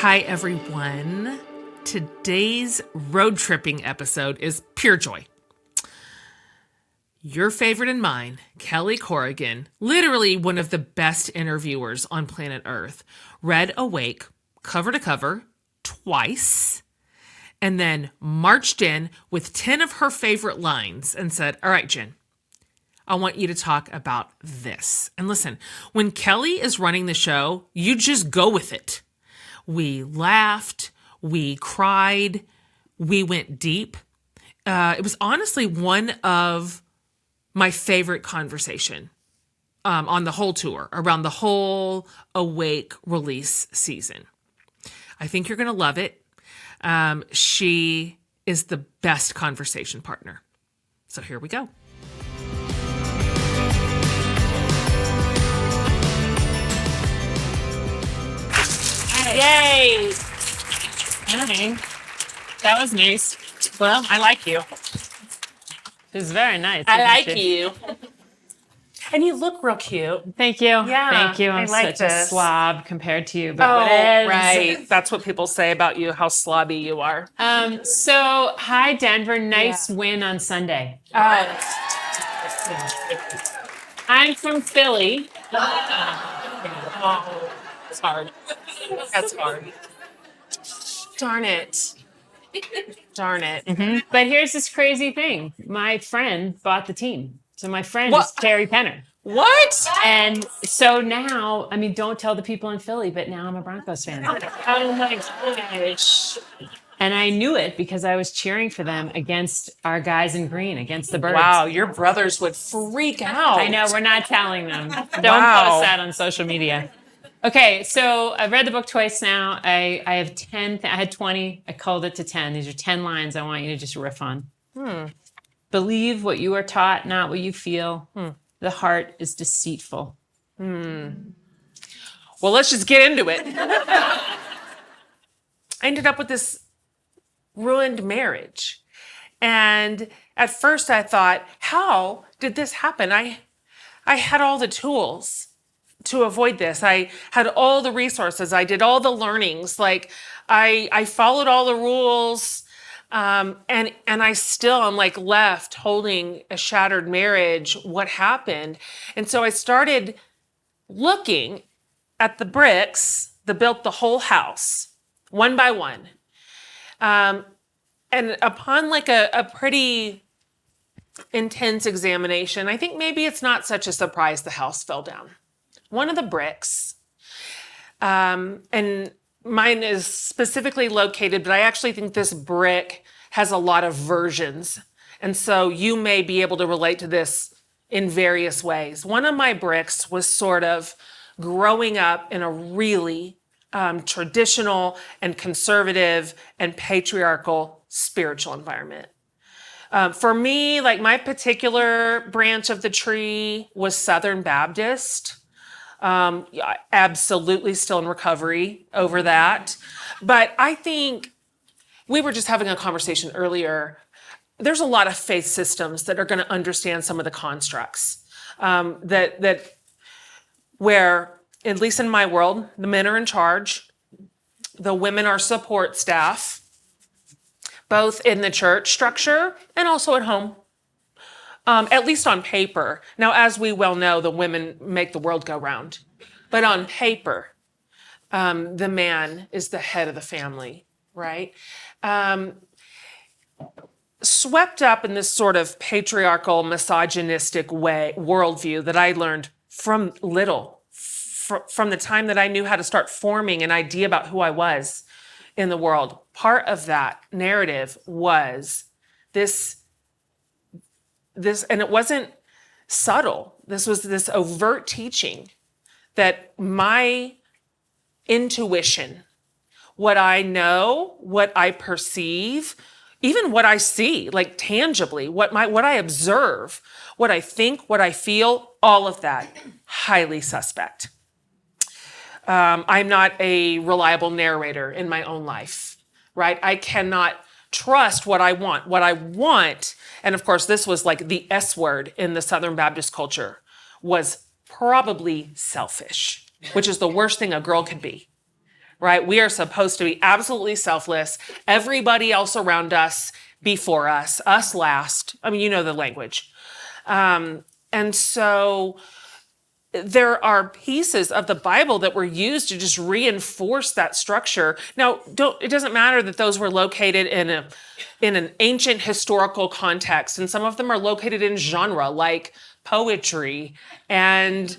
Hi, everyone. Today's road tripping episode is pure joy. Your favorite and mine, Kelly Corrigan, literally one of the best interviewers on planet Earth, read Awake cover to cover twice and then marched in with 10 of her favorite lines and said, "All right, Jen, I want you to talk about this." And listen, when Kelly is running the show, you just go with it. We laughed, we cried, we went deep. It was honestly one of my favorite conversation on the whole tour, around the whole Awake release season. I think you're going to love it. She is the best conversation partner. So here we go. Yay! Hi. That was nice. Well, I like you. It was very nice. I like you. And you look real cute. Thank you. Yeah, Thank you. I'm I like such a this. slob compared to you, but Oh, whatevs. right. That's what people say about you, how slobby you are. So, hi, Denver. Nice win on Sunday. Oh. I'm from Philly. Oh, it's hard. That's hard. Darn it. Darn it. Mm-hmm. But here's this crazy thing. My friend bought the team. So my friend What? is Terry Penner. What? And so now, I mean, don't tell the people in Philly, but now I'm a Broncos fan. Oh my gosh. And I knew it because I was cheering for them against our guys in green, against the Birds. Wow, your brothers would freak out. I know, we're not telling them. Don't Wow. post that on social media. Okay, so I've read the book twice now. I have 10, I had 20. I culled it to 10. These are 10 lines I want you to just riff on. Believe what you are taught, not what you feel. The heart is deceitful. Well, let's just get into it. I ended up with this ruined marriage. And at first I thought, how did this happen? I had all the tools to avoid this. I had all the resources. I did all the learnings. Like I followed all the rules. And I still am like left holding a shattered marriage. What happened? And so I started looking at the bricks that built the whole house, one by one. And upon like a pretty intense examination, I think maybe it's not such a surprise the house fell down. One of the bricks, and mine is specifically located, but I actually think this brick has a lot of versions. And so you may be able to relate to this in various ways. One of my bricks was sort of growing up in a really traditional and conservative and patriarchal spiritual environment. For me, like my particular branch of the tree was Southern Baptist. Absolutely still in recovery over that. But I think we were just having a conversation earlier. There's a lot of faith systems that are going to understand some of the constructs that where, at least in my world, the men are in charge. The women are support staff, both in the church structure and also at home. At least on paper. Now, as we well know, the women make the world go round. But on paper, the man is the head of the family, right? Swept up in this sort of patriarchal, misogynistic worldview that I learned from little, from the time that I knew how to start forming an idea about who I was in the world. Part of that narrative was this, and it wasn't subtle. This was this overt teaching that my intuition, what I know, what I perceive, even what I see, like tangibly, what I observe, what I think, what I feel, all of that, highly suspect. I'm not a reliable narrator in my own life, right? I cannot trust what I want. What I want, and of course, this was like the S word in the Southern Baptist culture, was probably selfish, which is the worst thing a girl could be, right? We are supposed to be absolutely selfless. Everybody else around us before us last. I mean, you know the language. And so there are pieces of the Bible that were used to just reinforce that structure. Now, it doesn't matter that those were located in an ancient historical context, and some of them are located in genre, like poetry and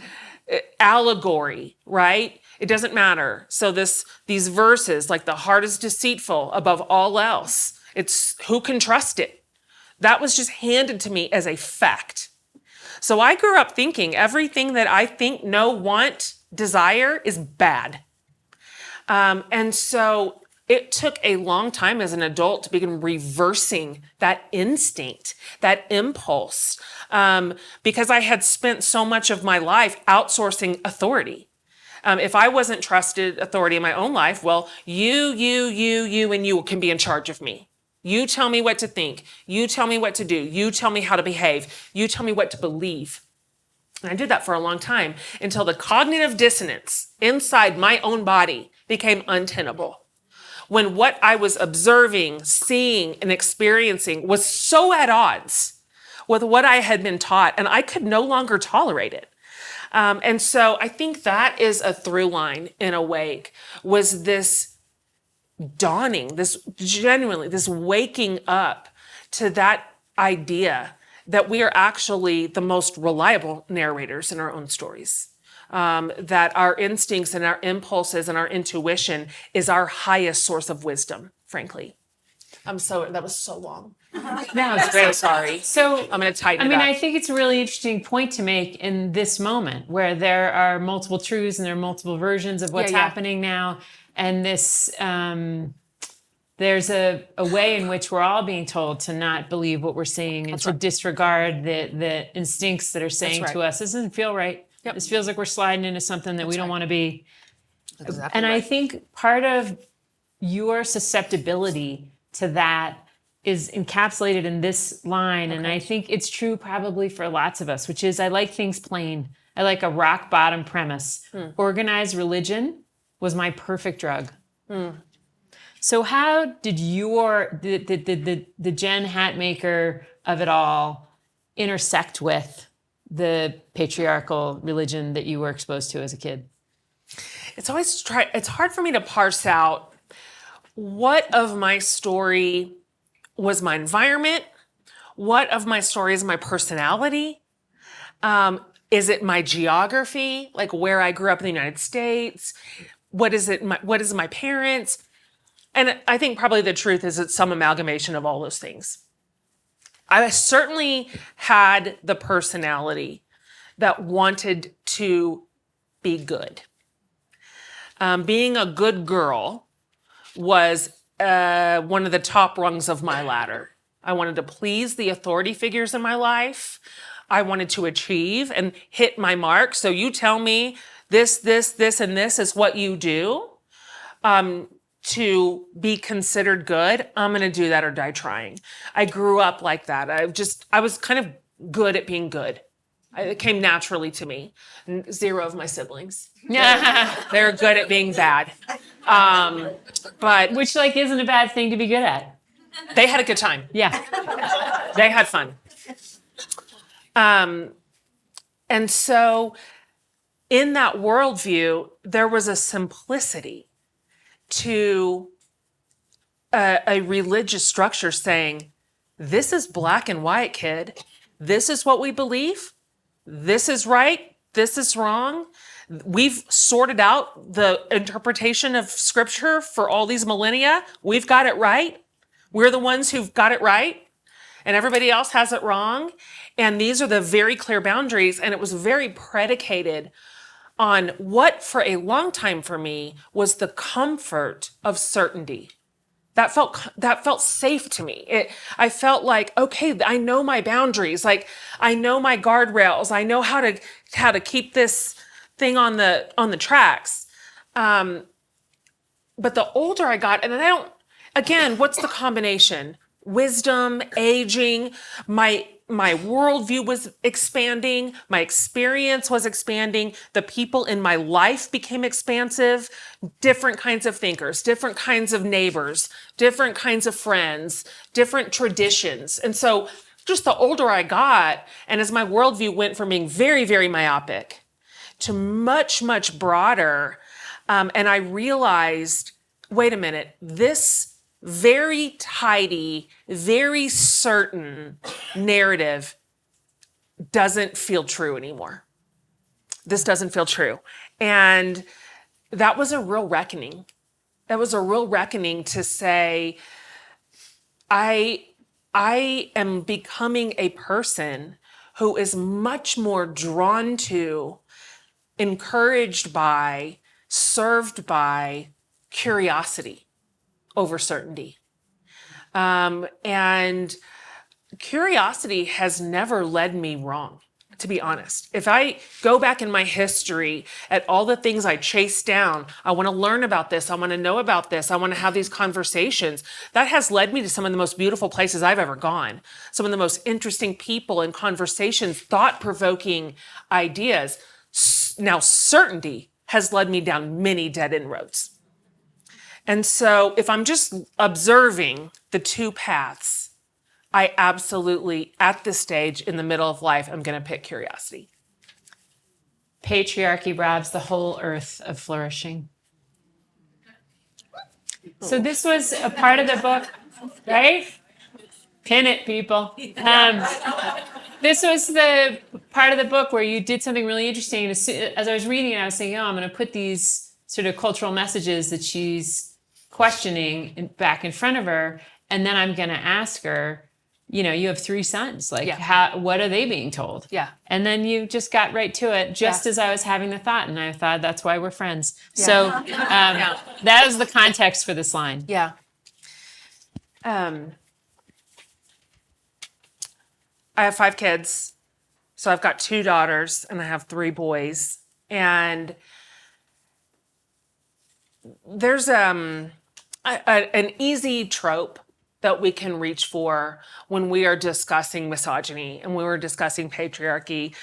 allegory, right? It doesn't matter. So these verses, like the heart is deceitful above all else. It's who can trust it? That was just handed to me as a fact. So I grew up thinking everything that I think, know, want, desire is bad. And so it took a long time as an adult to begin reversing that instinct, that impulse, because I had spent so much of my life outsourcing authority. If I wasn't trusted authority in my own life, well, you, and you can be in charge of me. You tell me what to think. You tell me what to do. You tell me how to behave. You tell me what to believe. And I did that for a long time until the cognitive dissonance inside my own body became untenable. When what I was observing, seeing, and experiencing was so at odds with what I had been taught, and I could no longer tolerate it. And so I think that is a through line in Awake, was this dawning, this waking up to that idea that we are actually the most reliable narrators in our own stories. That our instincts and our impulses and our intuition is our highest source of wisdom, frankly. That was so long. No, it's great. So sorry. So I'm going to tighten it up. I think it's a really interesting point to make in this moment where there are multiple truths and there are multiple versions of what's happening now. And this, there's a way in which we're all being told to not believe what we're seeing and to disregard the instincts that are saying to us, this doesn't feel right. Yep. This feels like we're sliding into something that we don't want to be. Exactly and I think part of your susceptibility to that is encapsulated in this line. Okay. And I think it's true probably for lots of us, which is I like things plain. I like a rock bottom premise. Organized religion was my perfect drug. So how did the Jen Hatmaker of it all intersect with the patriarchal religion that you were exposed to as a kid? It's hard for me to parse out what of my story was my environment, what of my story is my personality. Is it my geography, like where I grew up in the United States? What is my parents? And I think probably the truth is it's some amalgamation of all those things. I certainly had the personality that wanted to be good. Being a good girl was one of the top rungs of my ladder. I wanted to please the authority figures in my life. I wanted to achieve and hit my mark. So you tell me this, and this is what you do to be considered good. I'm going to do that or die trying. I grew up like that. I was kind of good at being good. It came naturally to me. 0 of my siblings. They're good at being bad. But which isn't a bad thing to be good at. They had a good time. Yeah. They had fun. And so in that worldview, there was a simplicity to a religious structure saying, this is black and white, kid. This is what we believe. This is right. This is wrong. We've sorted out the interpretation of scripture for all these millennia. We've got it right. We're the ones who've got it right. And everybody else has it wrong. And these are the very clear boundaries. And it was very predicated on what for a long time for me was the comfort of certainty. That felt safe to me. I felt like, okay, I know my boundaries. Like I know my guardrails. I know how to keep this thing on the tracks. But the older I got, and again, what's the combination? Wisdom, aging, my my worldview was expanding, my experience was expanding, the people in my life became expansive, different kinds of thinkers, different kinds of neighbors, different kinds of friends, different traditions. And so just the older I got, and as my worldview went from being very, very myopic to much, much broader, and I realized, wait a minute, this very tidy, very certain narrative doesn't feel true anymore. This doesn't feel true. And that was a real reckoning. That was a real reckoning to say, I am becoming a person who is much more drawn to, encouraged by, served by curiosity over certainty. And curiosity has never led me wrong, to be honest. If I go back in my history at all the things I chased down, I want to learn about this, I want to know about this, I want to have these conversations, that has led me to some of the most beautiful places I've ever gone, some of the most interesting people and conversations, thought-provoking ideas. Now, certainty has led me down many dead-end roads. And so if I'm just observing the two paths, I absolutely, at this stage in the middle of life, I'm going to pick curiosity. Patriarchy robs the whole earth of flourishing. So this was a part of the book, right? Pin it, people. This was the part of the book where you did something really interesting. As I was reading it, I was saying, I'm going to put these sort of cultural messages that she's questioning back in front of her, and then I'm going to ask her, you have 3 sons, like what are they being told? Yeah. And then you just got right to it just as I was having the thought, and I thought that's why we're friends. Yeah. So that is the context for this line. Yeah. I have 5 kids, so I've got 2 daughters and I have 3 boys, and there's an easy trope that we can reach for when we are discussing misogyny and when we're discussing patriarchy,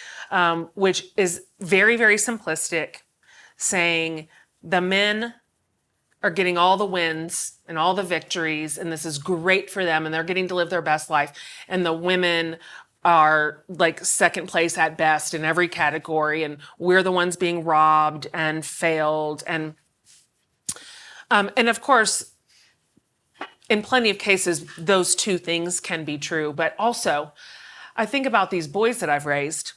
which is very, very simplistic, saying the men are getting all the wins and all the victories, and this is great for them, and they're getting to live their best life, and the women are like second place at best in every category, and we're the ones being robbed and failed, and of course, in plenty of cases, those two things can be true. But also, I think about these boys that I've raised,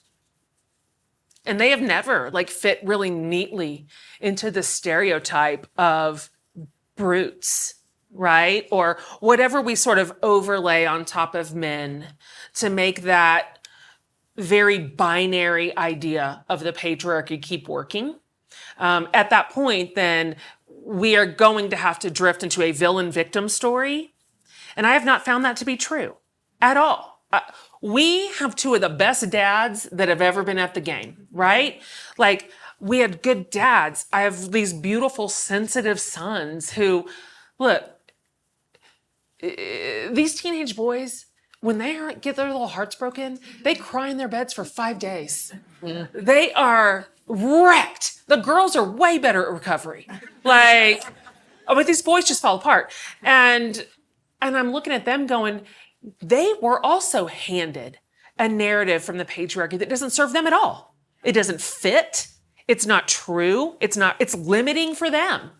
and they have never fit really neatly into the stereotype of brutes, right? Or whatever we sort of overlay on top of men to make that very binary idea of the patriarchy keep working. At that point, then, we are going to have to drift into a villain-victim story. And I have not found that to be true at all. We have 2 of the best dads that have ever been at the game, right? We had good dads. I have these beautiful, sensitive sons who, look, these teenage boys, when they get their little hearts broken, they cry in their beds for 5 days. Yeah. They are wrecked. The girls are way better at recovery. But these boys just fall apart. And I'm looking at them going, they were also handed a narrative from the patriarchy that doesn't serve them at all. It doesn't fit. It's not true. It's limiting for them.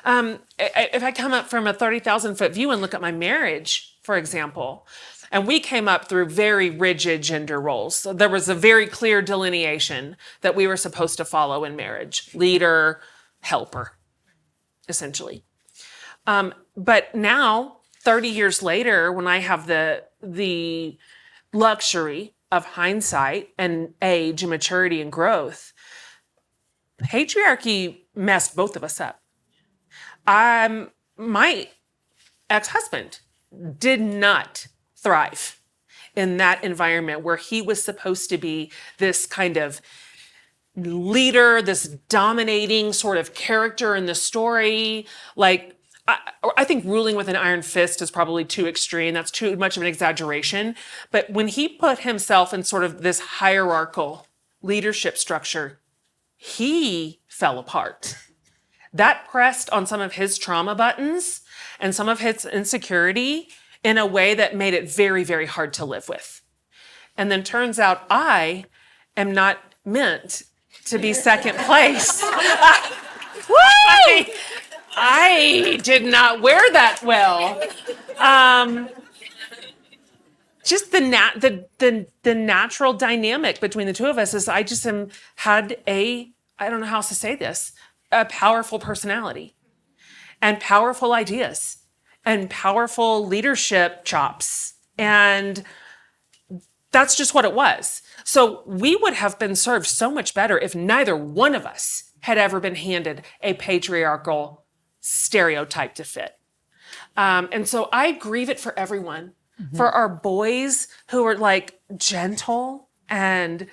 If I come up from a 30,000-foot view and look at my marriage, for example, and we came up through very rigid gender roles. So there was a very clear delineation that we were supposed to follow in marriage. Leader, helper, essentially. But now, 30 years later, when I have the luxury of hindsight and age and maturity and growth, patriarchy messed both of us up. My ex-husband did not thrive in that environment where he was supposed to be this kind of leader, this dominating sort of character in the story. I think ruling with an iron fist is probably too extreme. That's too much of an exaggeration. But when he put himself in sort of this hierarchical leadership structure, he fell apart. That pressed on some of his trauma buttons and some of his insecurity in a way that made it very, very hard to live with. And then turns out I am not meant to be second place. Woo! I did not wear that well. Just the natural dynamic between the two of us is I just had I don't know how else to say this, a powerful personality and powerful ideas and powerful leadership chops. And that's just what it was. So we would have been served so much better if neither one of us had ever been handed a patriarchal stereotype to fit. And so I grieve it for everyone, for our boys who are like gentle and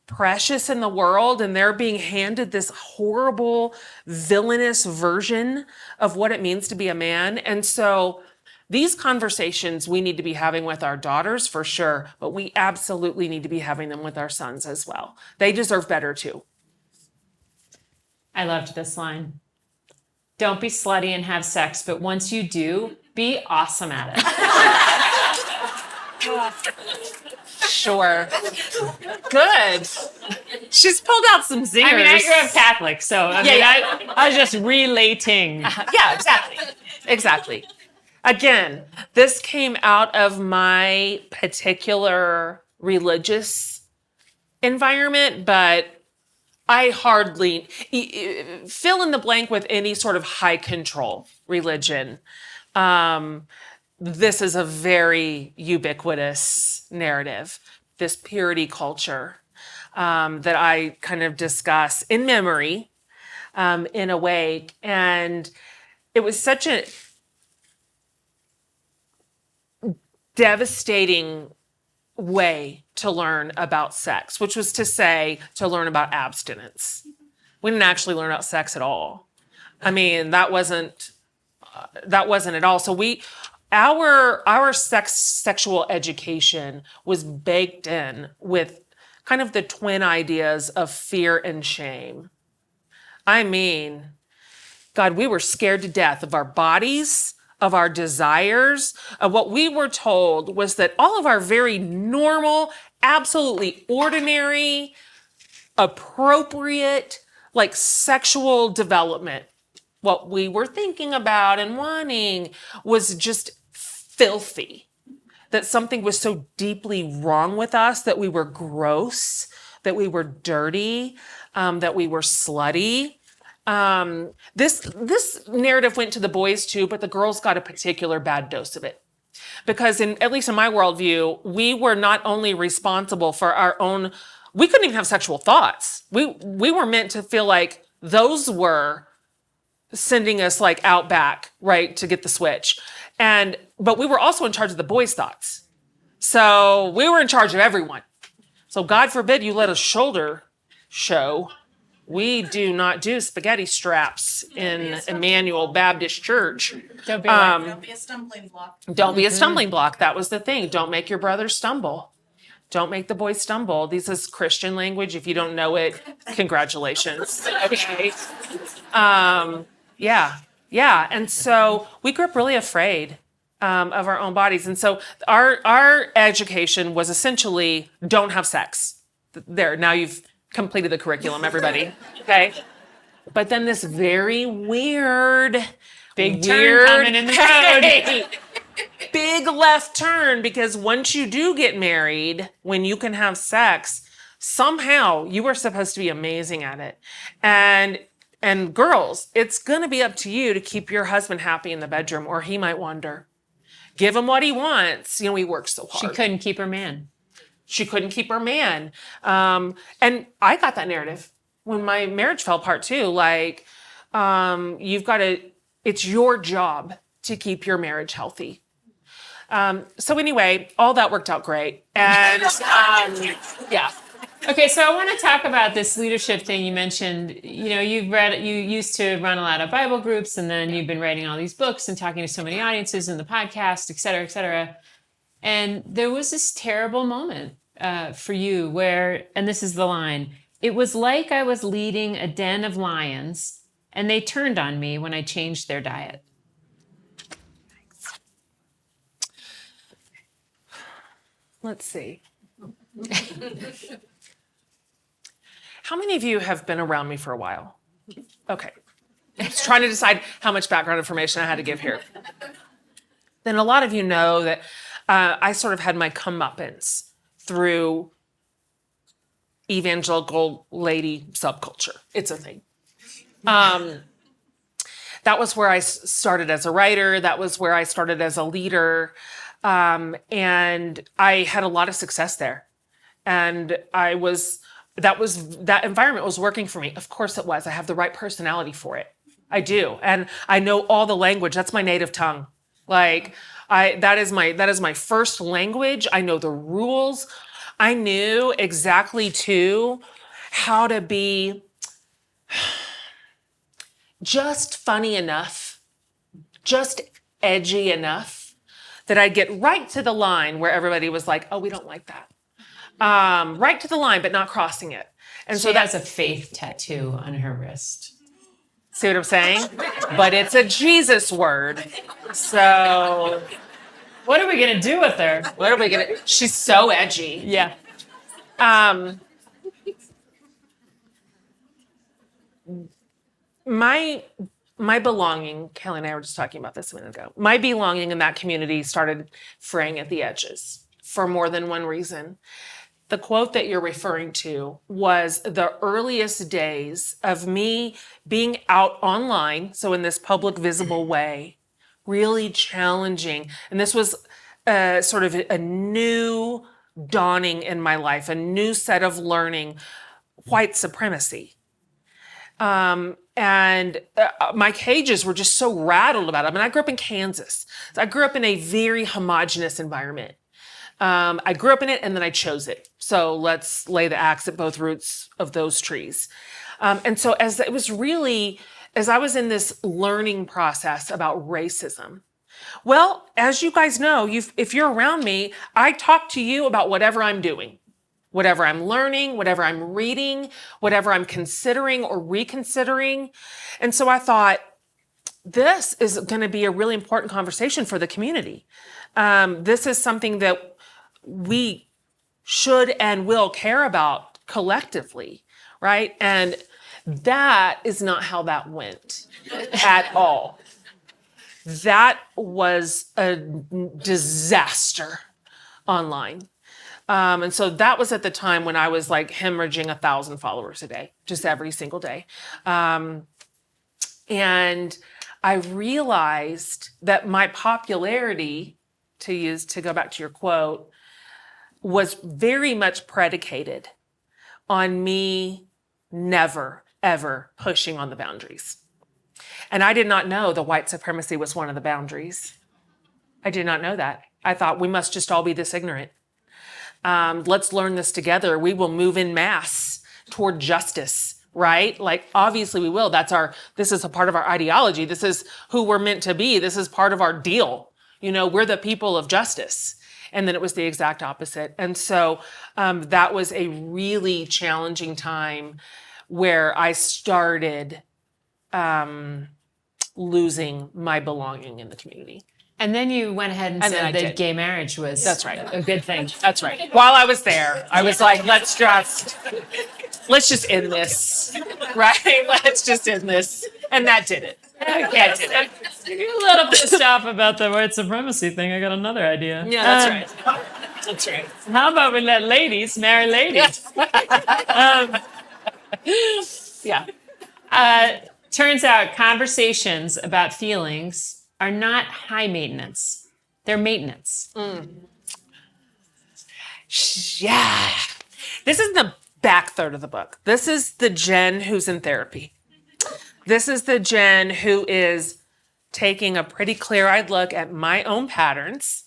precious in the world, and they're being handed this horrible, villainous version of what it means to be a man. And so these conversations we need to be having with our daughters for sure, but we absolutely need to be having them with our sons as well. They deserve better too. I loved this line. Don't be slutty and have sex, but once you do, be awesome at it. Sure. Good. She's pulled out some zingers. I mean, I grew up Catholic, so I was just relating. Yeah, exactly. Exactly. Again, this came out of my particular religious environment, but I hardly fill in the blank with any sort of high control religion. This is a very ubiquitous narrative, this purity culture that I kind of discuss in memory, in a way. And it was such a devastating way to learn about sex, which was to say, to learn about abstinence. We didn't actually learn about sex at all. I mean, that wasn't at all. So our sexual education was baked in with kind of the twin ideas of fear and shame. I mean, God, we were scared to death of our bodies, of our desires. What we were told was that all of our very normal, absolutely ordinary, appropriate, like sexual development, what we were thinking about and wanting was just filthy. That something was so deeply wrong with us, that we were gross, that we were dirty, that we were slutty. This narrative went to the boys too, but the girls got a particular bad dose of it. Because at least in my worldview, we were not only responsible for our own, we couldn't even have sexual thoughts. We were meant to feel like those were sending us like out back, right, to get the switch. But we were also in charge of the boys' thoughts. So we were in charge of everyone. So God forbid you let a shoulder show. We do not do spaghetti straps in Emmanuel Baptist Church. Don't be a stumbling block. Don't be a stumbling block. That was the thing. Don't make your brother stumble. Don't make the boys stumble. This is Christian language. If you don't know it, congratulations. Okay. Yeah. And so we grew up really afraid of our own bodies. And so our education was essentially don't have sex. There, now you've completed the curriculum, everybody. Okay. But then this very weird turn coming in the road. Big left turn, because once you do get married, when you can have sex, somehow you are supposed to be amazing at it. And girls, it's going to be up to you to keep your husband happy in the bedroom, or he might wander. Give him what he wants. You know, he works so hard. She couldn't keep her man. She couldn't keep her man. And I got that narrative when my marriage fell apart too. Like, it's your job to keep your marriage healthy. So anyway, all that worked out great. And Okay, so I want to talk about this leadership thing you mentioned. You know, you used to run a lot of Bible groups, and then you've been writing all these books and talking to so many audiences in the podcast, et cetera, et cetera. And there was this terrible moment for you where, and this is the line, it was like I was leading a den of lions, and they turned on me when I changed their diet. Let's see. How many of you have been around me for a while? Okay. I was trying to decide how much background information I had to give here. Then a lot of you know that I sort of had my comeuppance through evangelical lady subculture. It's a thing. That was where I started as a writer. That was where I started as a leader. And I had a lot of success there. And that environment was working for me. Of course it was. I have the right personality for it. I do. And I know all the language. That's my native tongue. Like that is my first language. I know the rules. I knew exactly too how to be just funny enough, just edgy enough that I'd get right to the line where everybody was like, oh, we don't like that. Right to the line, but not crossing it. And So that's a faith tattoo on her wrist. see what I'm saying? But it's a Jesus word. So What are we going to do with her? what are we gonna? She's so edgy. Yeah. My belonging, Kelly and I were just talking about this a minute ago. My belonging in that community started fraying at the edges for more than one reason. The quote that you're referring to was the earliest days of me being out online, so in this public visible way, really challenging. And this was sort of a new dawning in my life, a new set of learning, white supremacy. And my cages were just so rattled about it. I mean, I grew up in Kansas. So I grew up in a very homogenous environment. I grew up in it and then I chose it. So let's lay the axe at both roots of those trees. And so as I was in this learning process about racism, well, as you guys know, if you're around me, I talk to you about whatever I'm doing. Whatever I'm learning, whatever I'm reading, whatever I'm considering or reconsidering. And so I thought, this is going to be a really important conversation for the community. This is something that we should and will care about collectively, right? And that is not how that went at all. That was a disaster online. And so that was at the time when I was like hemorrhaging 1,000 followers a day, just every single day. And I realized that my popularity, to go back to your quote, was very much predicated on me never, ever pushing on the boundaries. And I did not know the white supremacy was one of the boundaries. I did not know that. I thought we must just all be this ignorant. Let's learn this together. We will move in mass toward justice, right? Like, obviously we will. This is a part of our ideology. This is who we're meant to be. This is part of our deal. You know, we're the people of justice. And then it was the exact opposite. And so that was a really challenging time where I started losing my belonging in the community. And then you went ahead and said that gay marriage was That's right. a good thing. That's right. While I was there, I was like, let's just end this, right? Let's just end this. And that did it. That did it. You're a little pissed off about the white supremacy thing. I got another idea. Yeah, that's right. That's right. How about we let ladies marry ladies? Yeah. Turns out conversations about feelings are not high maintenance. They're maintenance. Yeah. This is the back third of the book. This is the Jen who's in therapy. This is the Jen who is taking a pretty clear-eyed look at my own patterns,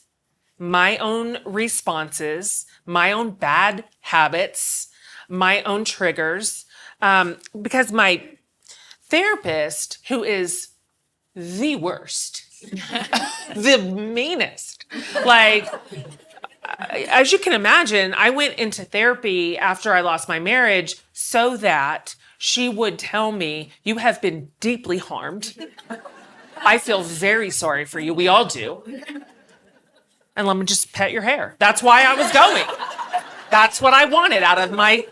my own responses, my own bad habits, my own triggers, because my therapist, who is the worst, the meanest, like, as you can imagine, I went into therapy after I lost my marriage so that she would tell me, you have been deeply harmed. I feel very sorry for you. We all do. And let me just pet your hair. That's why I was going. That's what I wanted out of my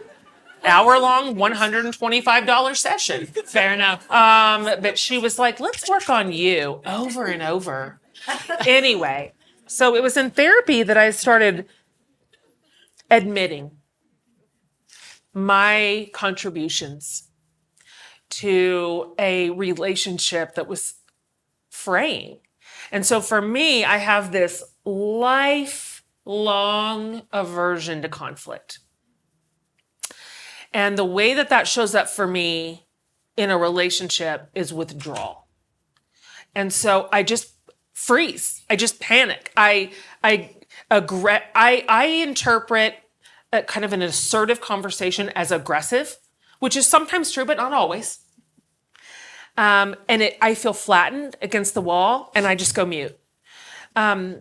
hour-long $125 session. Fair enough. But she was like, let's work on you over and over. Anyway, so it was in therapy that I started admitting my contributions to a relationship that was fraying. And so for me, I have this lifelong aversion to conflict. And the way that that shows up for me in a relationship is withdrawal. And so I just freeze. I just panic. I interpret kind of an assertive conversation as aggressive, which is sometimes true, but not always. I feel flattened against the wall, and I just go mute. And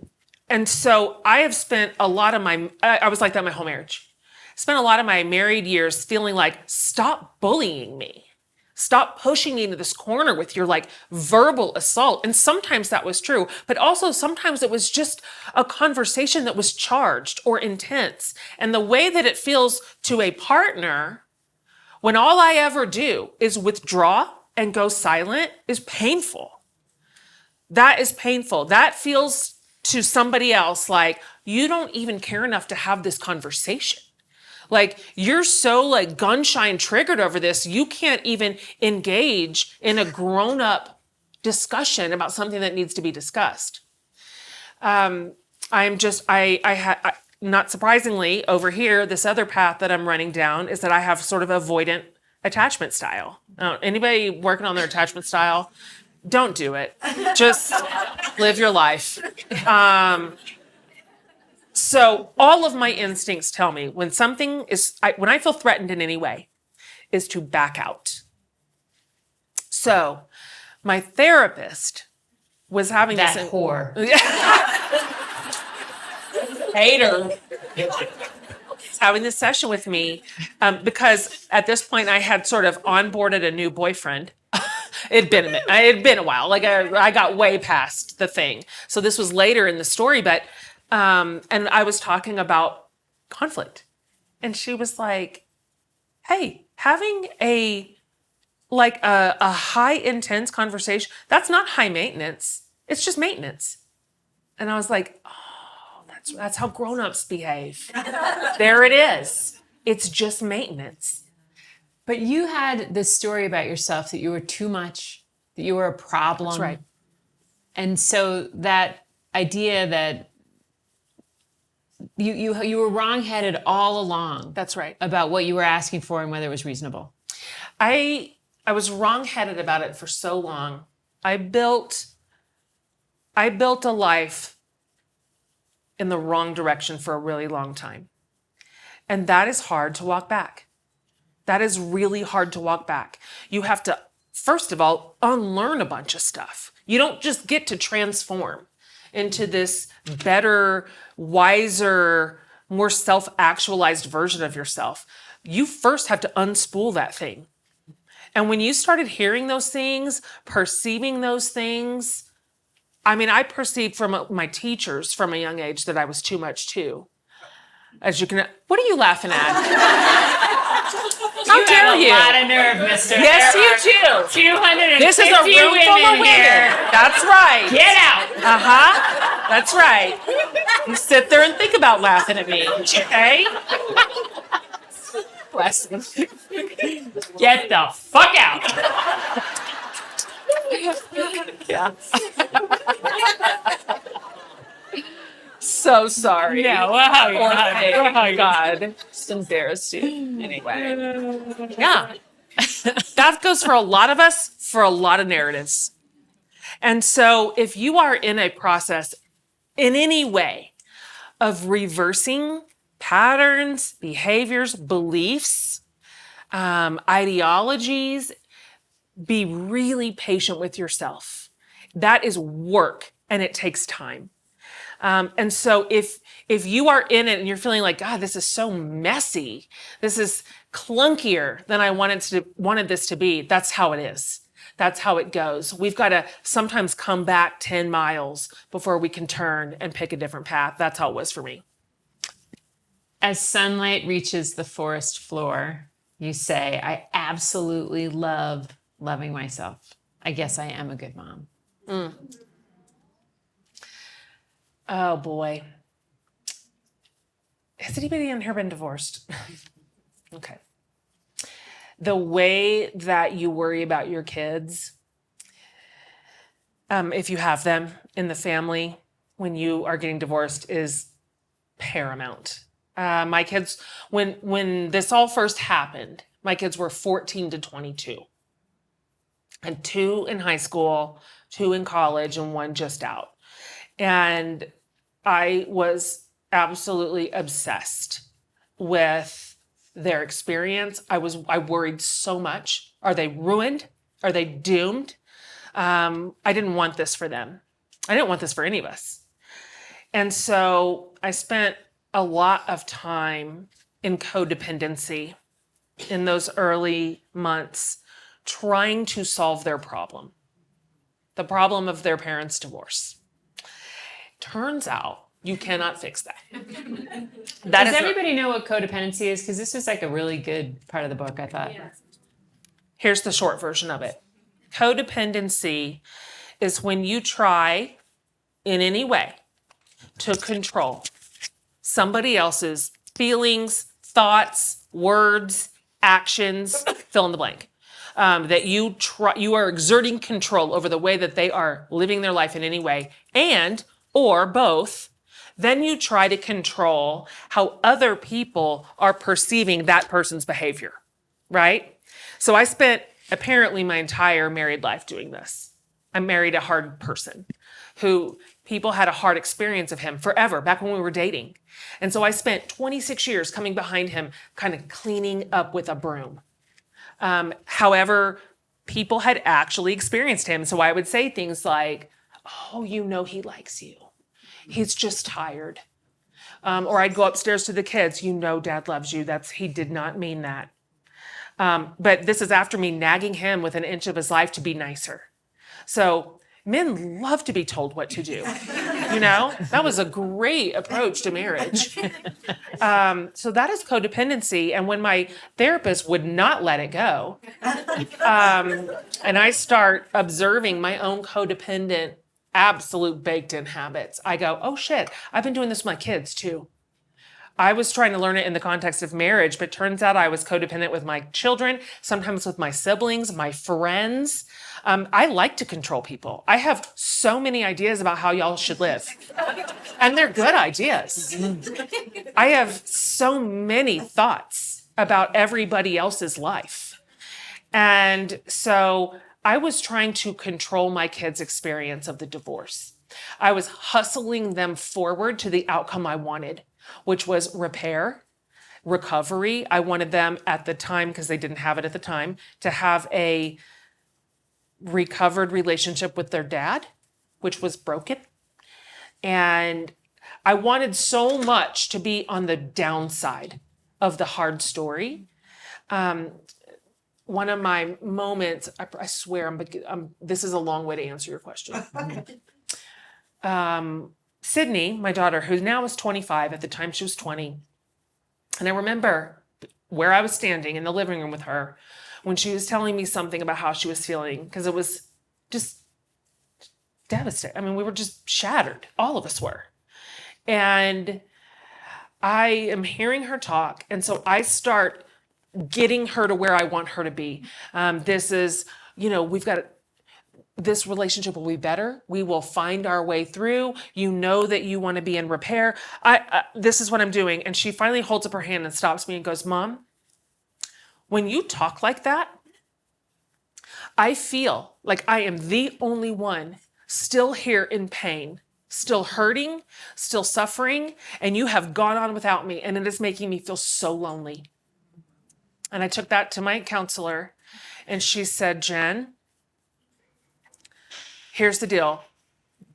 so I have spent a lot of I was like that my whole marriage. Spent a lot of my married years feeling like, stop bullying me. Stop pushing me into this corner with your like verbal assault. And sometimes that was true, but also sometimes it was just a conversation that was charged or intense. And the way that it feels to a partner when all I ever do is withdraw and go silent is painful. That is painful. That feels to somebody else like you don't even care enough to have this conversation. Like you're so like gun shy and triggered over this, you can't even engage in a grown-up discussion about something that needs to be discussed. Not surprisingly, over here, this other path that I'm running down is that I have sort of avoidant attachment style. Anybody working on their attachment style, don't do it. Just live your life. So all of my instincts tell me when when I feel threatened in any way, is to back out. So my therapist was having That this whore. hater. Having this session with me because at this point I had sort of onboarded a new boyfriend. It had been a while. Like I got way past the thing. So this was later in the story, but and I was talking about conflict, and she was like, "Hey, having a high intense conversation, that's not high maintenance. It's just maintenance." And I was like, "Oh, that's how grown-ups behave." There it is. It's just maintenance. But you had this story about yourself that you were too much, that you were a problem. That's right. And so that idea that you were wrong-headed all along. That's right. About what you were asking for and whether it was reasonable. I was wrong-headed about it for so long. I built a life in the wrong direction for a really long time. And that is hard to walk back. That is really hard to walk back. You have to, first of all, unlearn a bunch of stuff. You don't just get to transform into this better, wiser, more self-actualized version of yourself. You first have to unspool that thing. And when you started hearing those things, perceiving those things, I perceived from my teachers from a young age that I was too much too. What are you laughing at? How dare you? You have a lot of nerve, mister. Yes, you do. 250 This is a room full of women. here. That's right. Get out. That's right. You sit there and think about laughing at me, okay? Bless them. Get the fuck out. Yeah. So sorry. Yeah, wow. Oh my God. Just embarrassed you. Anyway. Yeah. That goes for a lot of us, for a lot of narratives. And so if you are in a process in any way of reversing patterns, behaviors, beliefs, ideologies. Be really patient with yourself. That is work, and it takes time. And so if you are in it and you're feeling like, God, this is so messy, this is clunkier than I wanted this to be, that's how it is. That's how it goes. We've got to sometimes come back 10 miles before we can turn and pick a different path. That's how it was for me. As sunlight reaches the forest floor, you say, I absolutely love loving myself. I guess I am a good mom. Oh boy. Has anybody in here been divorced? Okay. The way that you worry about your kids, if you have them in the family when you are getting divorced, is paramount. My kids, when this all first happened, my kids were 14 to 22. And 2 in high school, 2 in college, and 1 just out. And I was absolutely obsessed with their experience. I worried so much. Are they ruined? Are they doomed? I didn't want this for them. I didn't want this for any of us. And so I spent a lot of time in codependency in those early months, trying to solve their problem, the problem of their parents' divorce. Turns out you cannot fix that. Does everybody know what codependency is? Because this was like a really good part of the book, I thought. Yeah. Here's the short version of it. Codependency is when you try in any way to control somebody else's feelings, thoughts, words, actions, fill in the blank. That you are exerting control over the way that they are living their life in any way, and or both. Then you try to control how other people are perceiving that person's behavior, right? So I spent apparently my entire married life doing this. I married a hard person who people had a hard experience of him forever, back when we were dating. And so I spent 26 years coming behind him, kind of cleaning up with a broom. However, people had actually experienced him. So I would say things like, oh, you know, he likes you. He's just tired. Or I'd go upstairs to the kids. You know, Dad loves you. He did not mean that. But this is after me nagging him with an inch of his life to be nicer. So men love to be told what to do. You know, that was a great approach to marriage. So that is codependency. And when my therapist would not let it go, and I start observing my own codependent, absolute baked-in habits, I go, oh shit, I've been doing this with my kids too. I was trying to learn it in the context of marriage, but turns out I was codependent with my children, sometimes with my siblings, my friends. I like to control people. I have so many ideas about how y'all should live. And they're good ideas. I have so many thoughts about everybody else's life. And so I was trying to control my kids' experience of the divorce. I was hustling them forward to the outcome I wanted, which was repair, recovery. I wanted them at the time, because they didn't have it at the time, to have a recovered relationship with their dad, which was broken. And I wanted so much to be on the downside of the hard story. One of my moments, I swear, this is a long way to answer your question. Sydney, my daughter, who now is 25, at the time she was 20. And I remember where I was standing in the living room with her when she was telling me something about how she was feeling, because it was just devastating. I mean, we were just shattered. All of us were. And I am hearing her talk. And so I start getting her to where I want her to be. This is, we've got this relationship will be better. We will find our way through. You know that you want to be in repair. This is what I'm doing. And she finally holds up her hand and stops me and goes, Mom, when you talk like that, I feel like I am the only one still here in pain, still hurting, still suffering, and you have gone on without me, and it is making me feel so lonely. And I took that to my counselor, and she said, Jen, here's the deal.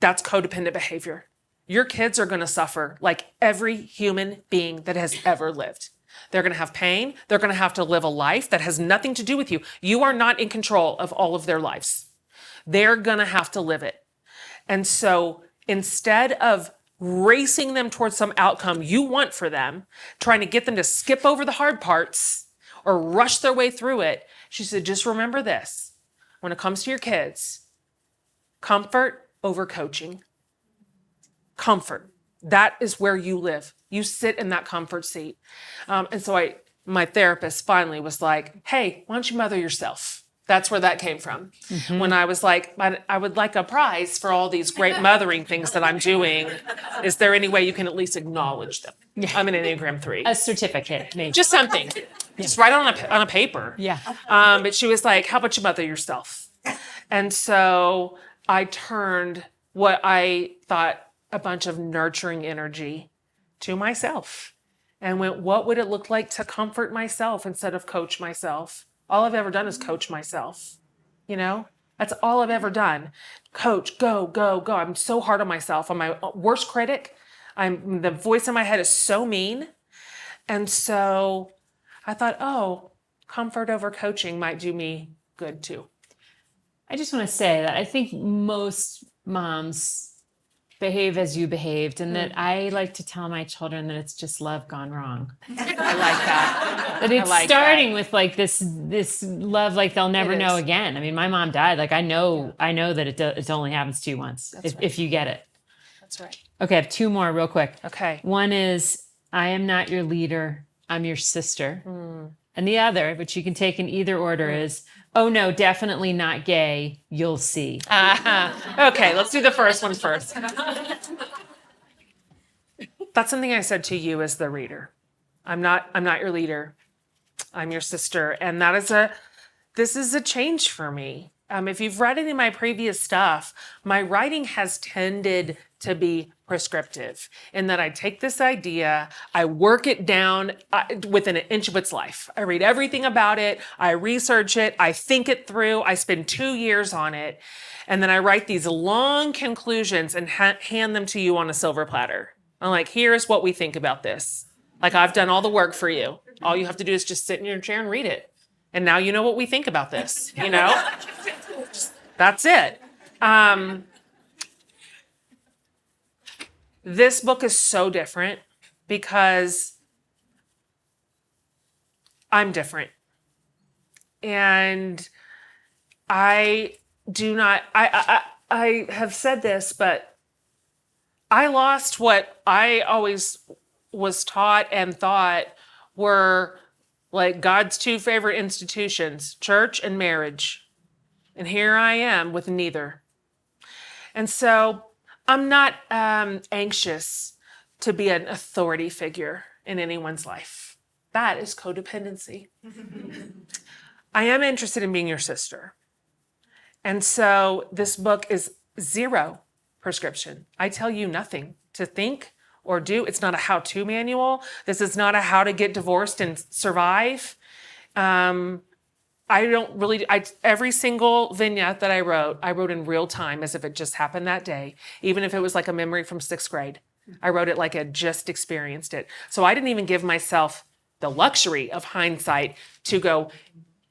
That's codependent behavior. Your kids are going to suffer like every human being that has ever lived. They're going to have pain. They're going to have to live a life that has nothing to do with you. You are not in control of all of their lives. They're going to have to live it. And so instead of racing them towards some outcome you want for them, trying to get them to skip over the hard parts or rush their way through it, she said, just remember this. When it comes to your kids, comfort over coaching. Comfort. That is where you live. You sit in that comfort seat. And so my therapist finally was like, hey, why don't you mother yourself? That's where that came from. Mm-hmm. When I was like, I would like a prize for all these great mothering things that I'm doing. Is there any way you can at least acknowledge them? Yeah. I'm an Enneagram 3. A certificate, maybe. Just something. Yeah. Just write on a paper. Yeah. But she was like, how about you mother yourself? And so I turned what I thought a bunch of nurturing energy to myself and went, what would it look like to comfort myself instead of coach myself? All I've ever done is coach myself. You know, that's all I've ever done. Coach, go, go, go. I'm so hard on myself. I'm my worst critic. The voice in my head is so mean. And so I thought, oh, comfort over coaching might do me good too. I just want to say that I think most moms behave as you behaved, and that I like to tell my children that it's just love gone wrong. I like that. That it's starting with like this love like they'll never know again. I mean, my mom died. Like I know that it only happens to you once if you get it. That's right. Okay, I have 2 more real quick. Okay. One is, I am not your leader. I'm your sister. And the other, which you can take in either order, is, oh no, definitely not gay. You'll see. Okay, let's do the first one first. That's something I said to you as the reader. I'm not your leader. I'm your sister. And this is a change for me. If you've read any of my previous stuff, my writing has tended to be prescriptive in that I take this idea, I work it down within an inch of its life. I read everything about it, I research it, I think it through, I spend 2 years on it, and then I write these long conclusions and hand them to you on a silver platter. I'm like, here's what we think about this. Like, I've done all the work for you. All you have to do is just sit in your chair and read it. And now you know what we think about this, you know? That's it. This book is so different because I'm different. And I have said this, but I lost what I always was taught and thought were like God's 2 favorite institutions, church and marriage. And here I am with neither. And so I'm not anxious to be an authority figure in anyone's life. That is codependency. I am interested in being your sister. And so this book is 0 prescription. I tell you nothing to think or do. It's not a how-to manual. This is not a how to get divorced and survive. Every single vignette that I wrote in real time as if it just happened that day, even if it was like a memory from 6th grade. I wrote it like I just experienced it. So I didn't even give myself the luxury of hindsight to go,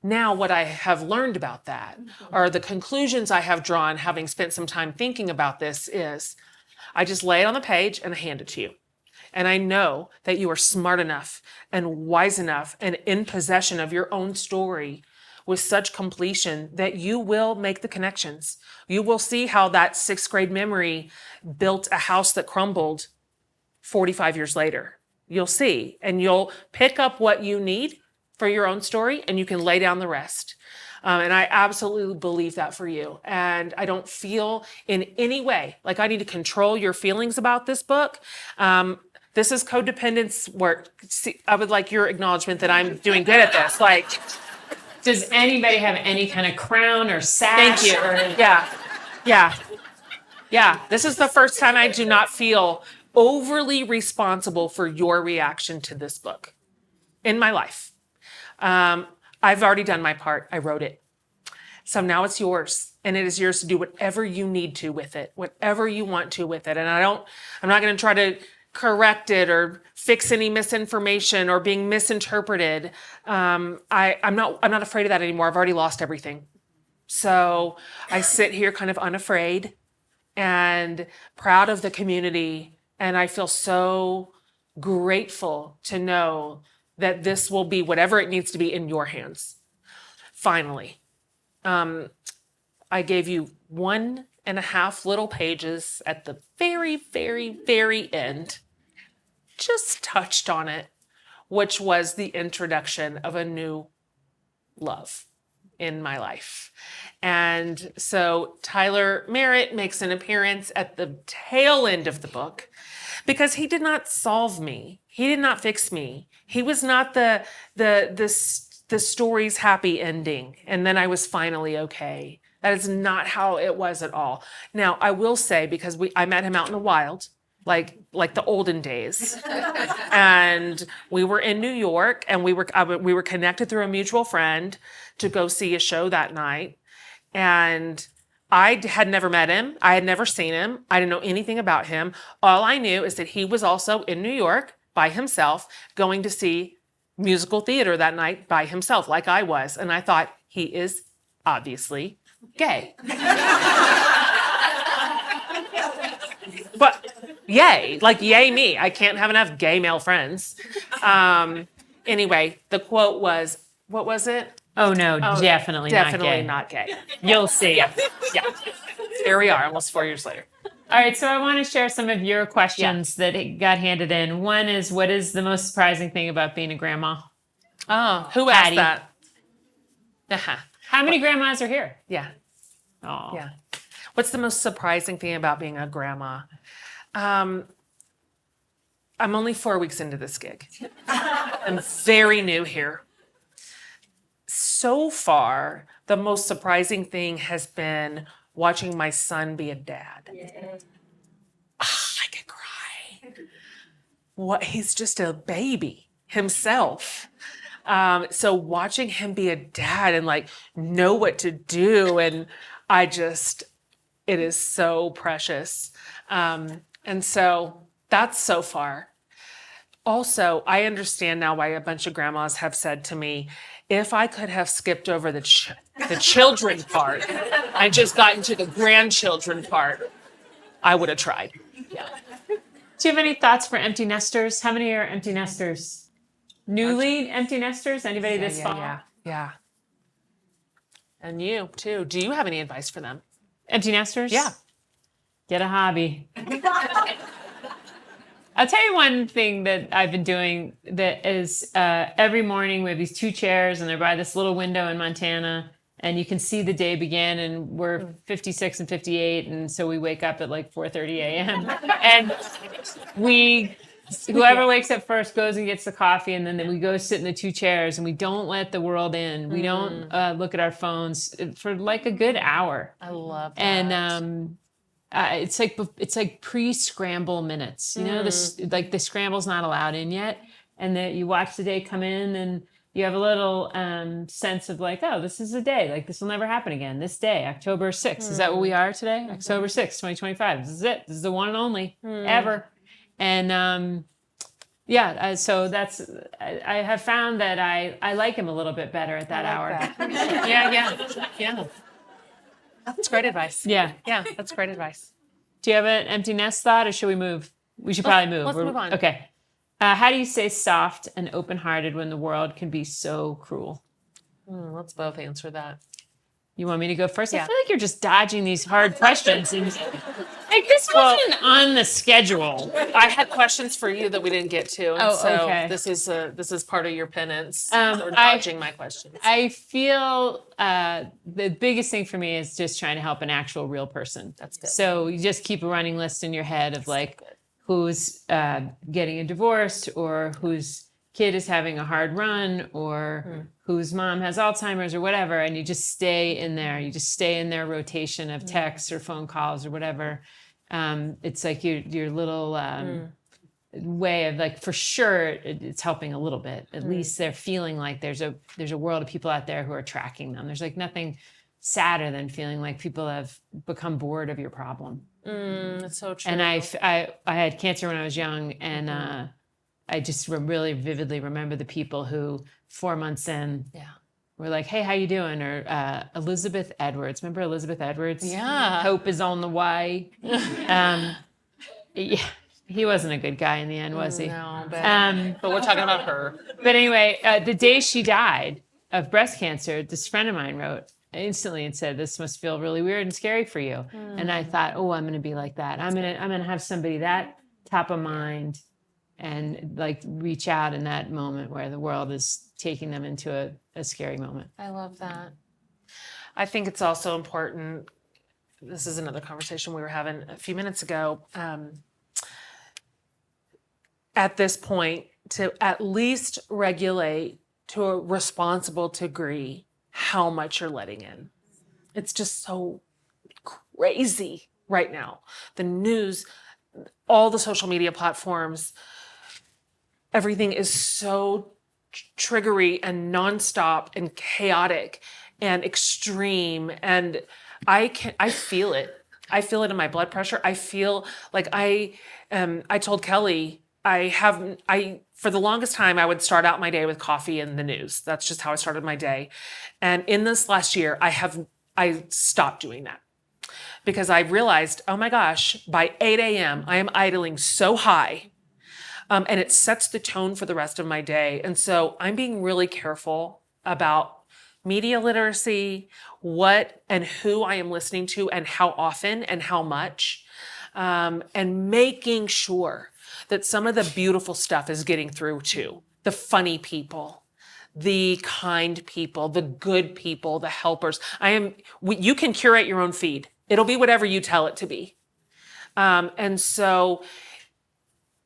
now what I have learned about that, or the conclusions I have drawn having spent some time thinking about this is, I just lay it on the page and I hand it to you. And I know that you are smart enough and wise enough and in possession of your own story with such completion that you will make the connections. You will see how that 6th grade memory built a house that crumbled 45 years later. You'll see, and you'll pick up what you need for your own story and you can lay down the rest. And I absolutely believe that for you. And I don't feel in any way like I need to control your feelings about this book. This is codependence work. See, I would like your acknowledgement that I'm doing good at this. Like, does anybody have any kind of crown or sash? Thank you. Or... Yeah. Yeah, this is the first time I do not feel overly responsible for your reaction to this book in my life. I've already done my part. I wrote it. So now it's yours, and it is yours to do whatever you need to with it, whatever you want to with it. And I'm not going to try to correct it or fix any misinformation or being misinterpreted. I'm not afraid of that anymore. I've already lost everything. So I sit here kind of unafraid and proud of the community. And I feel so grateful to know that this will be whatever it needs to be in your hands. Finally. I gave you 1.5 little pages at the very, very, very end. Just touched on it, which was the introduction of a new love in my life. And so Tyler Merritt makes an appearance at the tail end of the book because he did not solve me. He did not fix me. He was not the story's happy ending, and then I was finally okay. That is not how it was at all. Now, I will say, because I met him out in the wild, like the olden days, and we were in New York, and we were connected through a mutual friend to go see a show that night, and I had never met him. I had never seen him. I didn't know anything about him. All I knew is that he was also in New York by himself, going to see musical theater that night by himself, like I was. And I thought, he is obviously gay. But yay, like yay me. I can't have enough gay male friends. Anyway, the quote was, what was it? Oh no, definitely not gay. You'll see. Yeah. Here we are, almost 4 years later. All right, so I want to share some of your questions that got handed in. One is, what is the most surprising thing about being a grandma? Oh, who asked Patty. that? Uh-huh. How many grandmas are here? Yeah. Oh, Yeah. What's the most surprising thing about being a grandma? I'm only 4 weeks into this gig. I'm very new here. So far, the most surprising thing has been watching my son be a dad. I could cry. What? He's just a baby himself. So watching him be a dad and like know what to do, and it is so precious. And so that's so far. Also, I understand now why a bunch of grandmas have said to me, if I could have skipped over the children part and just gotten to the grandchildren part, I would have tried. Yeah. Do you have any thoughts for empty nesters? How many are empty nesters? Newly empty nesters? Anybody this fall? Yeah. And you too. Do you have any advice for them? Empty nesters? Yeah. Get a hobby. I'll tell you one thing that I've been doing that is every morning we have these 2 chairs and they're by this little window in Montana, and you can see the day begin, and we're 56 and 58, and so we wake up at like 4:30 a.m. and whoever wakes up first goes and gets the coffee, and then we go sit in the 2 chairs, and we don't let the world in. We don't look at our phones for like a good hour. I love that. And it's like pre-scramble minutes, you know, like the scramble's not allowed in yet, and that you watch the day come in, and you have a little sense of like, oh, this is a day, like this will never happen again. This day, October 6th, is that what we are today? October 6th, 2025. This is it. This is the one and only ever. And so I have found that I like him a little bit better at that hour. Yeah. That's great advice. Yeah. Yeah, that's great advice. Do you have an empty nest thought, or should we move? We should probably move. Let's move on. Okay. How do you stay soft and open-hearted when the world can be so cruel? Let's both answer that. You want me to go first? Yeah. I feel like you're just dodging these hard questions. And, like, this wasn't on the schedule. I had questions for you that we didn't get to. And okay. This is part of your penance for dodging my questions. I feel the biggest thing for me is just trying to help an actual real person. That's good. So you just keep a running list in your head of like who's getting a divorce, or who's kid is having a hard run or whose mom has Alzheimer's or whatever, and you just stay in there. You just stay in their rotation of texts or phone calls or whatever. It's like your little way of like, for sure, it's helping a little bit. At least they're feeling like there's a world of people out there who are tracking them. There's like nothing sadder than feeling like people have become bored of your problem. That's so true. And I had cancer when I was young, and I just really vividly remember the people who 4 months in were like, "Hey, how you doing?" Or Elizabeth Edwards. Remember Elizabeth Edwards? Yeah. Hope is on the way. Yeah, he wasn't a good guy in the end, was he? No, but we're talking about her. But anyway, the day she died of breast cancer, this friend of mine wrote instantly and said, "This must feel really weird and scary for you." And I thought, "Oh, I'm going to be like that. I'm going to have somebody that top of mind and like reach out in that moment where the world is taking them into a scary moment." I love that. I think it's also important. This is another conversation we were having a few minutes ago. At this point, to at least regulate to a responsible degree how much you're letting in. It's just so crazy right now. The news, all the social media platforms, everything is so triggery and nonstop and chaotic and extreme. And I feel it. I feel it in my blood pressure. I feel like I told Kelly, for the longest time, I would start out my day with coffee and the news. That's just how I started my day. And in this last year, I stopped doing that because I realized, oh my gosh, by 8 a.m., I am idling so high. And it sets the tone for the rest of my day. And so I'm being really careful about media literacy, what and who I am listening to and how often and how much, and making sure that some of the beautiful stuff is getting through too. The funny people, the kind people, the good people, the helpers. You can curate your own feed. It'll be whatever you tell it to be. And so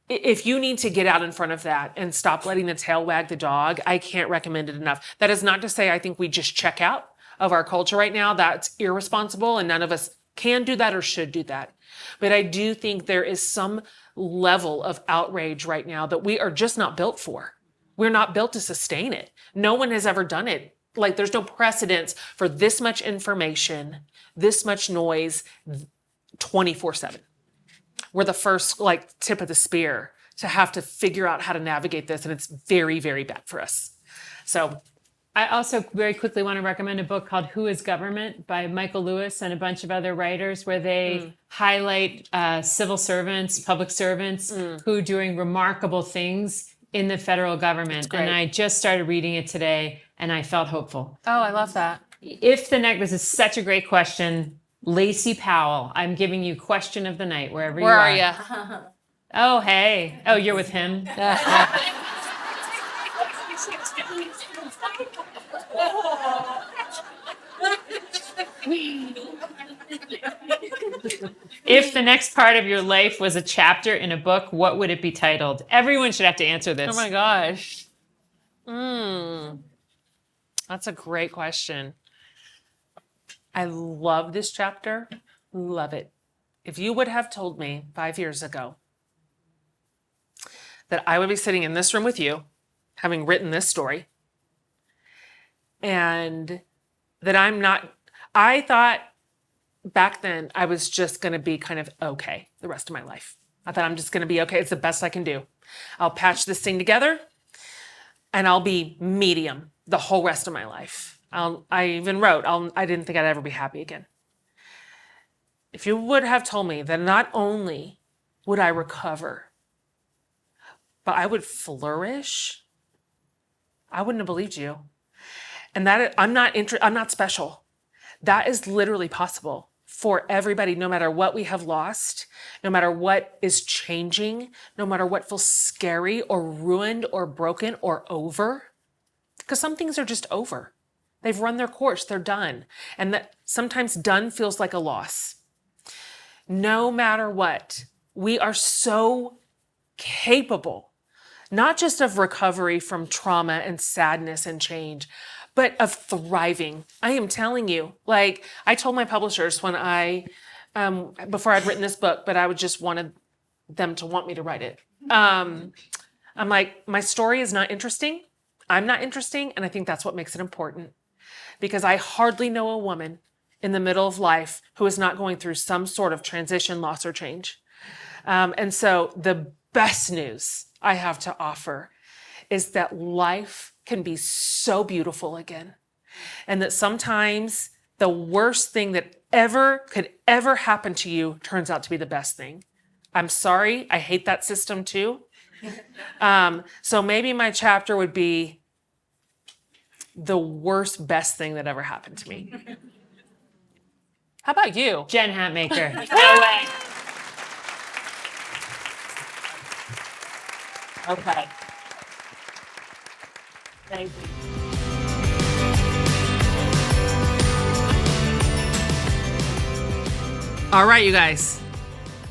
if you need to get out in front of that and stop letting the tail wag the dog, I can't recommend it enough. That is not to say I think we just check out of our culture right now. That's irresponsible, and none of us can do that or should do that. But I do think there is some level of outrage right now that we are just not built for. We're not built to sustain it. No one has ever done it. Like, there's no precedence for this much information, this much noise, 24/7. We're the first tip of the spear to have to figure out how to navigate this. And it's very, very bad for us. So I also very quickly want to recommend a book called Who is Government by Michael Lewis and a bunch of other writers, where they highlight civil servants, public servants who are doing remarkable things in the federal government. And I just started reading it today and I felt hopeful. Oh, I love that. This is such a great question. Lacey Powell, I'm giving you question of the night, wherever you are. Where are you? Oh, hey. Oh, you're with him? If the next part of your life was a chapter in a book, what would it be titled? Everyone should have to answer this. Oh my gosh. That's a great question. I love this chapter. Love it. If you would have told me 5 years ago that I would be sitting in this room with you, having written this story, and that I thought back then I was just going to be kind of okay the rest of my life. I thought I'm just going to be okay. It's the best I can do. I'll patch this thing together and I'll be medium the whole rest of my life. I even wrote, I didn't think I'd ever be happy again. If you would have told me that not only would I recover, but I would flourish, I wouldn't have believed you. And that I'm not special. That is literally possible for everybody, no matter what we have lost, no matter what is changing, no matter what feels scary or ruined or broken or over. Because some things are just over. They've run their course, they're done. And that sometimes done feels like a loss. No matter what, we are so capable not just of recovery from trauma and sadness and change, but of thriving. I am telling you, like I told my publishers when before I'd written this book, but I would just wanted them to want me to write it. I'm like, my story is not interesting. I'm not interesting. And I think that's what makes it important, because I hardly know a woman in the middle of life who is not going through some sort of transition, loss, or change. And so the best news I have to offer is that life can be so beautiful again. And that sometimes the worst thing that could ever happen to you turns out to be the best thing. I'm sorry, I hate that system too. So maybe my chapter would be the worst, best thing that ever happened to me. How about you? Jen Hatmaker. No way. Okay. Thank you. All right, you guys.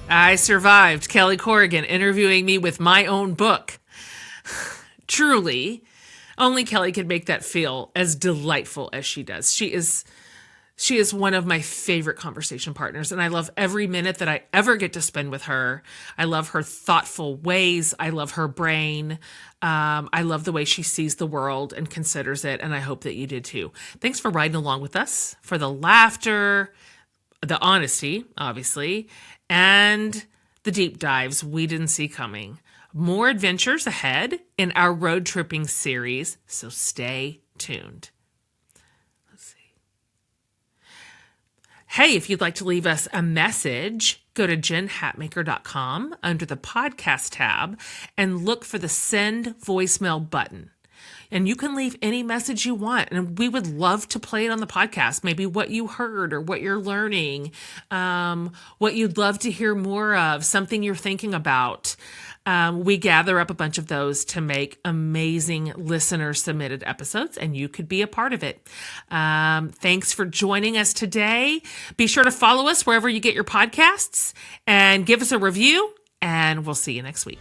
I survived Kelly Corrigan interviewing me with my own book. Truly, only Kelly could make that feel as delightful as she does. She is one of my favorite conversation partners, and I love every minute that I ever get to spend with her. I love her thoughtful ways. I love her brain. I love the way she sees the world and considers it, and I hope that you did too. Thanks for riding along with us, for the laughter, the honesty, obviously, and the deep dives we didn't see coming. More adventures ahead in our road tripping series, so stay tuned. Hey, if you'd like to leave us a message, go to jenhatmaker.com under the podcast tab and look for the send voicemail button. And you can leave any message you want, and we would love to play it on the podcast. Maybe what you heard or what you're learning, what you'd love to hear more of, something you're thinking about. We gather up a bunch of those to make amazing listener-submitted episodes, and you could be a part of it. Thanks for joining us today. Be sure to follow us wherever you get your podcasts and give us a review, and we'll see you next week.